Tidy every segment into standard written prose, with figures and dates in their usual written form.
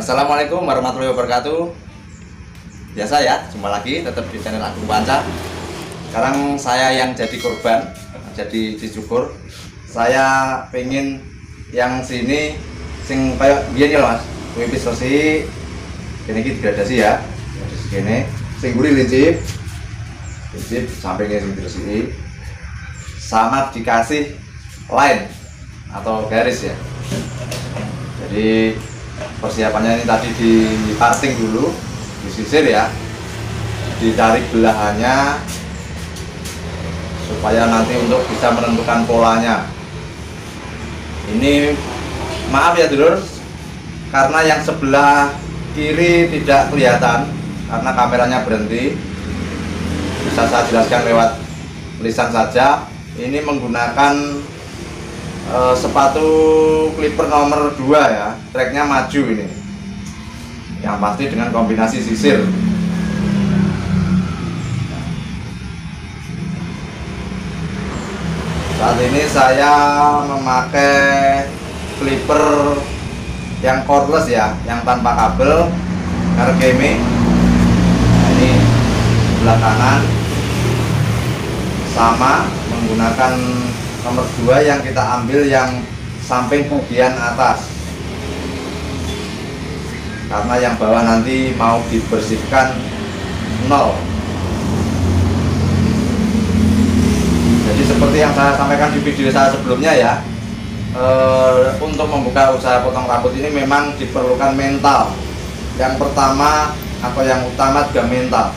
Assalamualaikum warahmatullahi wabarakatuh. Biasa ya, jumpa lagi tetap di channel Agung Panca. Sekarang saya yang jadi korban, jadi dicukur. Saya pengen yang sini sing kayak biyen ya Mas. Wipis resik. Kene iki degradasi ya. Terus kene sing gurih lincip. Lincip sampingnya sing diresiki. Sama dikasih line atau garis ya. Jadi persiapannya ini tadi di parting dulu, disisir ya, ditarik belahannya supaya nanti untuk bisa menentukan polanya. Ini maaf ya dulur, karena yang sebelah kiri tidak kelihatan karena kameranya berhenti. Bisa saya jelaskan lewat tulisan saja. Ini menggunakan sepatu clipper nomor 2 ya, treknya maju ini, yang pasti dengan kombinasi sisir. Saat ini saya memakai clipper yang cordless ya, yang tanpa kabel, Ergeme. Nah, ini sebelah kanan sama menggunakan nomor 2 yang kita ambil yang samping bagian atas, karena yang bawah nanti mau dibersihkan 0. Jadi seperti yang saya sampaikan di video saya sebelumnya ya, untuk membuka usaha potong rambut ini memang diperlukan mental. Yang pertama atau yang utama juga mental,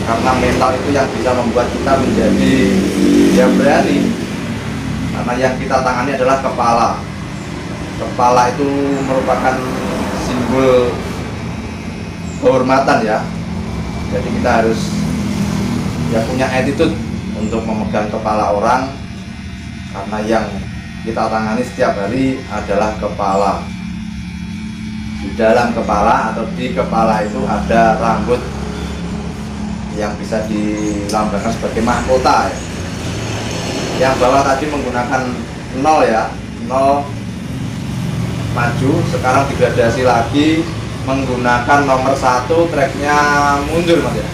karena mental itu yang bisa membuat kita menjadi yang berani. Karena yang kita tangani adalah kepala. Kepala itu merupakan simbol kehormatan ya. Jadi kita harus ya punya attitude untuk memegang kepala orang, karena yang kita tangani setiap hari adalah kepala. Di dalam kepala atau di kepala itu ada rambut yang bisa dilambangkan sebagai mahkota ya. Yang bawah tadi menggunakan 0 ya, 0 maju. Sekarang degradasi lagi menggunakan nomor 1, treknya mundur Mas ya,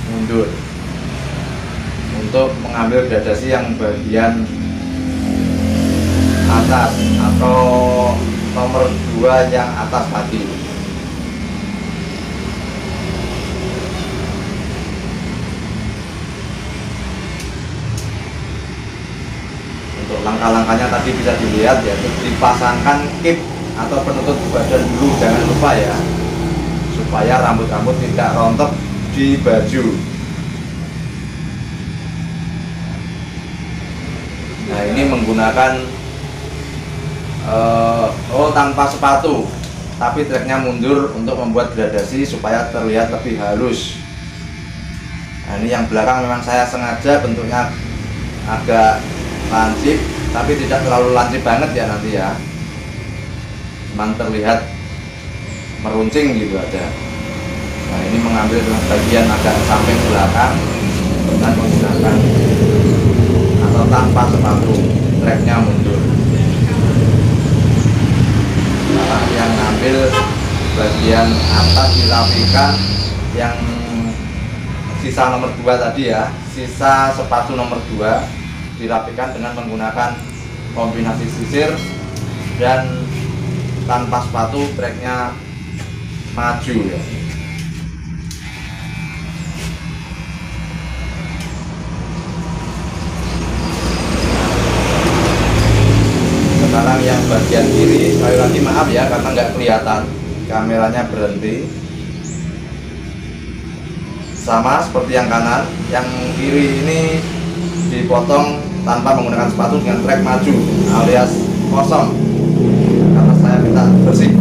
mundur, untuk mengambil gradasi yang bagian atas atau nomor 2 yang atas tadi. Untuk langkah-langkahnya tadi bisa dilihat, yaitu dipasangkan kip atau penutup badan dulu, jangan lupa ya, supaya rambut-rambut tidak rontok di baju. Nah, ini menggunakan tanpa sepatu, tapi treknya mundur untuk membuat gradasi supaya terlihat lebih halus. Nah, ini yang belakang memang saya sengaja bentuknya agak lancip, tapi tidak terlalu lancip banget ya nanti ya, cuman terlihat meruncing gitu aja. Nah, ini mengambil dengan bagian agak samping belakang dengan menggunakan atau tanpa sepatu, treknya mundur. Sekarang yang ngambil bagian atas dirapikan, yang sisa nomor 2 tadi ya, sisa sepatu nomor 2 dirapikan dengan menggunakan kombinasi sisir dan tanpa sepatu, treknya maju ya. Sekarang yang bagian kiri, sekali lagi maaf ya karena nggak kelihatan, kameranya berhenti. Sama seperti yang kanan, yang kiri ini dipotong tanpa menggunakan sepatu dengan trek maju alias kosong, karena saya minta bersih.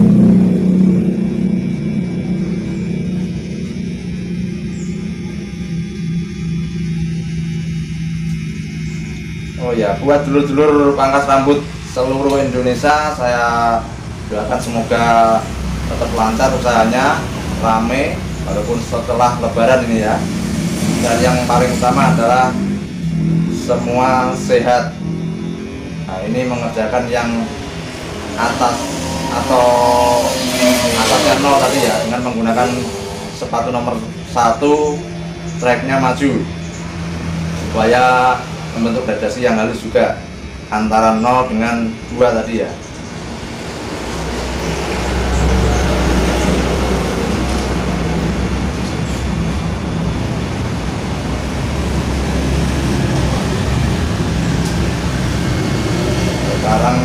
Oh ya, buat dulur-dulur pangkas rambut seluruh Indonesia, saya doakan semoga tetap lancar usahanya, rame walaupun setelah lebaran ini ya. Dan yang paling utama adalah semua sehat. Nah, ini mengerjakan yang atas atau atasnya 0 tadi ya, dengan menggunakan sepatu nomor 1 treknya maju supaya membentuk gradasi yang halus juga antara 0 dengan 2 tadi ya. Sekarang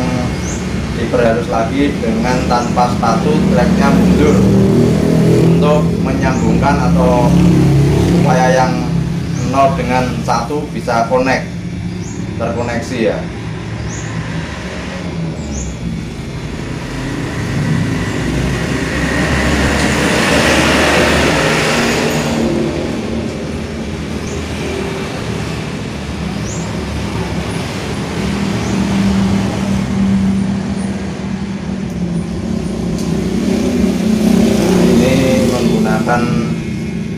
diperhalus lagi dengan tanpa sepatu treknya mundur untuk menyambungkan atau supaya yang 0 dengan 1 bisa terkoneksi ya.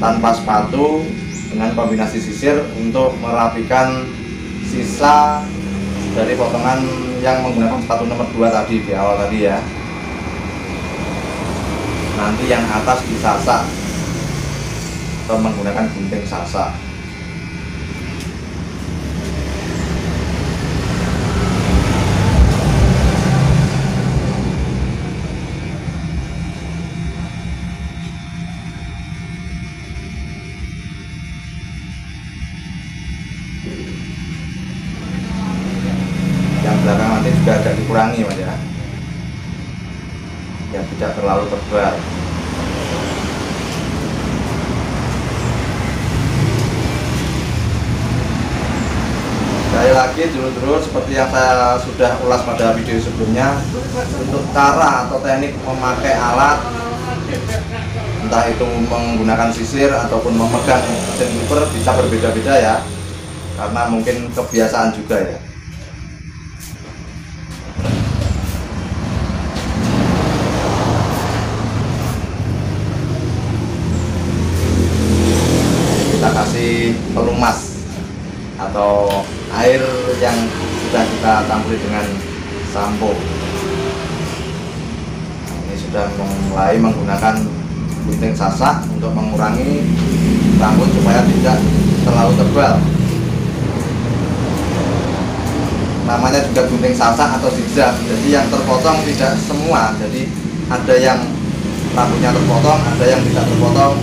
Tanpa sepatu dengan kombinasi sisir untuk merapikan sisa dari potongan yang menggunakan sepatu nomor 2 tadi di awal tadi ya. Nanti yang atas disasak atau menggunakan gunting sasak. Yang belakang nanti juga agak dikurangi Mas ya, yang tidak terlalu tebal. Sekali lagi dulur-dulur, seperti yang saya sudah ulas pada video sebelumnya, untuk cara atau teknik memakai alat, entah itu menggunakan sisir ataupun memegang mesin clipper, bisa berbeda-beda ya, karena mungkin kebiasaan juga ya. Kita kasih pelumas atau air yang sudah kita campuri dengan sampo. Nah, ini sudah mulai menggunakan gunting sasak untuk mengurangi rambut supaya tidak terlalu tebal. Namanya juga gunting sasak atau zigzag, jadi yang terpotong tidak semua, jadi ada yang rambutnya terpotong, ada yang tidak terpotong.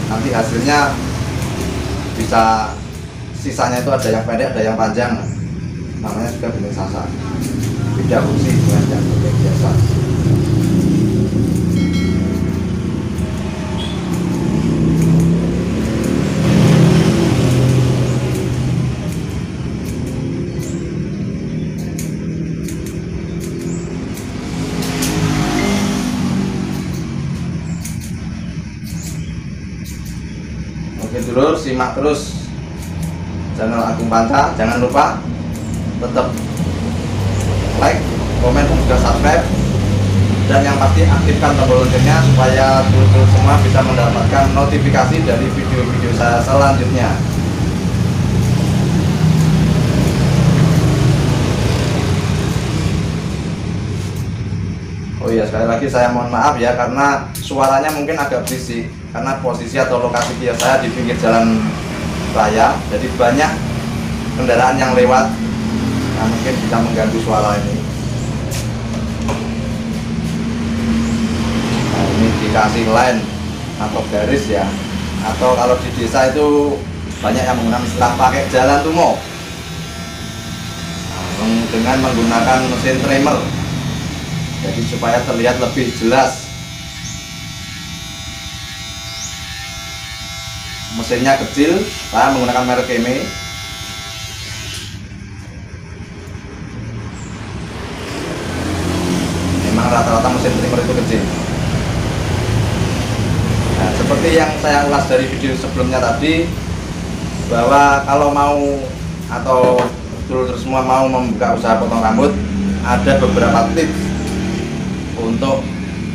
Nanti hasilnya bisa, sisanya itu ada yang pendek, ada yang panjang. Namanya juga gunting sasak, beda fungsi dengan yang gunting biasa. Oke dulur, simak terus channel Agung Panca. Jangan lupa tetap like, komen, dan juga subscribe, dan yang pasti aktifkan tombol loncengnya supaya dulur-dulur semua bisa mendapatkan notifikasi dari video-video saya selanjutnya. Oh iya, sekali lagi saya mohon maaf ya, karena suaranya mungkin agak berisik karena posisi atau lokasi kios saya di pinggir jalan raya, jadi banyak kendaraan yang lewat yang mungkin bisa mengganggu suara ini. Nah, ini dikasih line atau garis ya, atau kalau di desa itu banyak yang menggunakan istilah pakai jalan tumo. Nah, dengan menggunakan mesin trimmer, jadi supaya terlihat lebih jelas. Mesinnya kecil, saya menggunakan merek Keme. Memang rata-rata mesin trimmer itu kecil. Nah, seperti yang saya ulas dari video sebelumnya tadi, bahwa kalau mau atau dulur semua mau membuka usaha potong rambut, ada beberapa tips untuk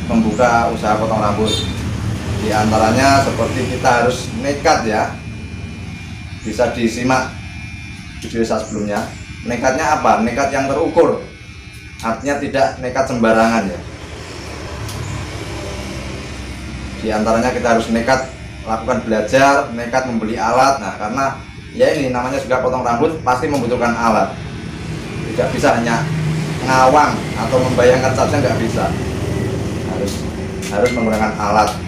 membuka usaha potong rambut. Di antaranya seperti kita harus nekat ya. Bisa disimak video saya sebelumnya. Nekatnya apa? Nekat yang terukur. Artinya tidak nekat sembarangan ya. Di antaranya kita harus nekat lakukan belajar, nekat membeli alat. Nah, karena ya ini namanya juga potong rambut, pasti membutuhkan alat. Tidak bisa hanya ngawang atau membayangkan saja, nggak bisa. Harus menggunakan alat.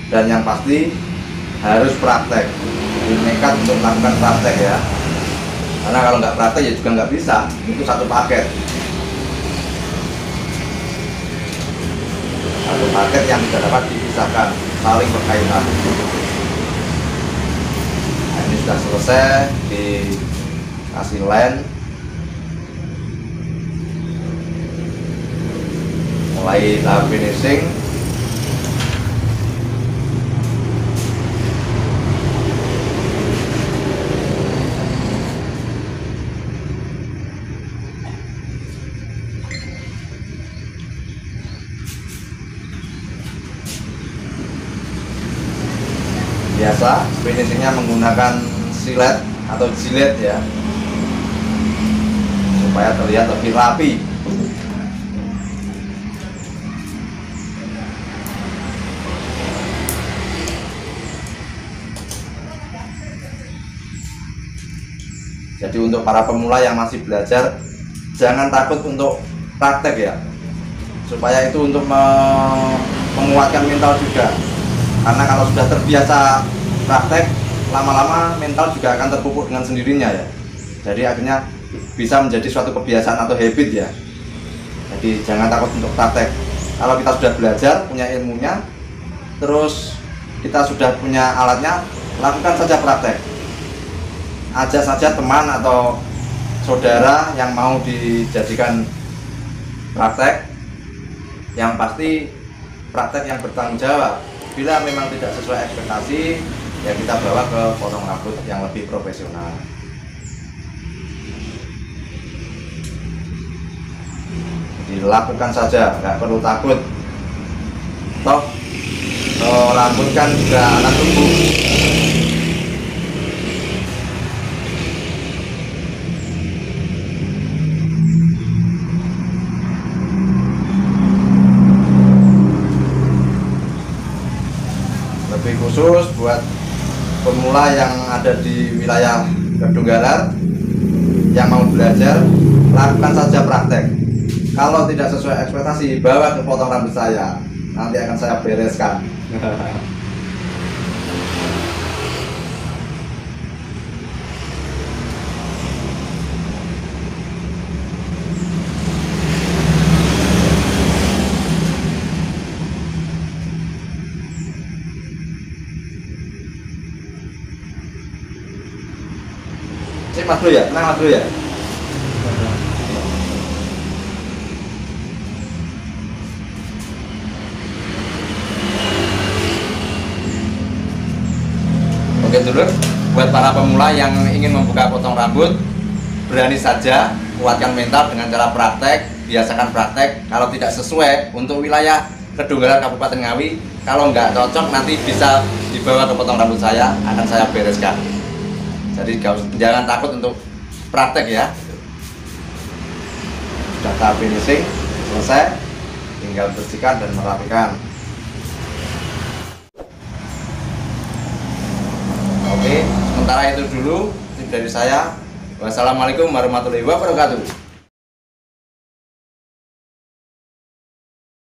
Dan yang pasti harus praktek. Jadi nekat untuk melakukan praktek ya. Karena kalau nggak praktek ya juga nggak bisa. Itu satu paket. Satu paket yang tidak dapat dipisahkan, saling berkaitan. Nah, ini sudah selesai, dikasih lem, mulai tahap finishing. Biasa finishingnya menggunakan silet atau jilet ya, supaya terlihat lebih rapi. Jadi untuk para pemula yang masih belajar, jangan takut untuk praktek ya, supaya itu untuk menguatkan mental juga. Karena kalau sudah terbiasa praktek, lama-lama mental juga akan terpupuk dengan sendirinya ya. Jadi akhirnya bisa menjadi suatu kebiasaan atau habit ya. Jadi jangan takut untuk praktek. Kalau kita sudah belajar, punya ilmunya, terus kita sudah punya alatnya, lakukan saja praktek. Ajak saja teman atau saudara yang mau dijadikan praktek. Yang pasti praktek yang bertanggung jawab. Bila memang tidak sesuai ekspektasi, ya kita bawa ke potong rambut yang lebih profesional. Dilakukan saja, nggak perlu takut. Toh rambut kan juga akan tumbuh. Lebih khusus buat pemula yang ada di wilayah Kedunggalar yang mau belajar, lakukan saja praktek. Kalau tidak sesuai ekspektasi, bawa ke potong rambut saya, nanti akan saya bereskan. Cek mas bro ya, tenang mas bro ya. Oke dulu, buat para pemula yang ingin membuka potong rambut, berani saja, kuatkan mental dengan cara praktek, biasakan praktek. Kalau tidak sesuai untuk wilayah Kedunggalar Kabupaten Ngawi, kalau nggak cocok nanti bisa dibawa ke potong rambut saya, akan saya bereskan. Jadi jangan takut untuk praktek ya. Sudah tahap finishing selesai, tinggal bersihkan dan merapikan. Oke, sementara itu dulu tip dari saya. Wassalamualaikum warahmatullahi wabarakatuh.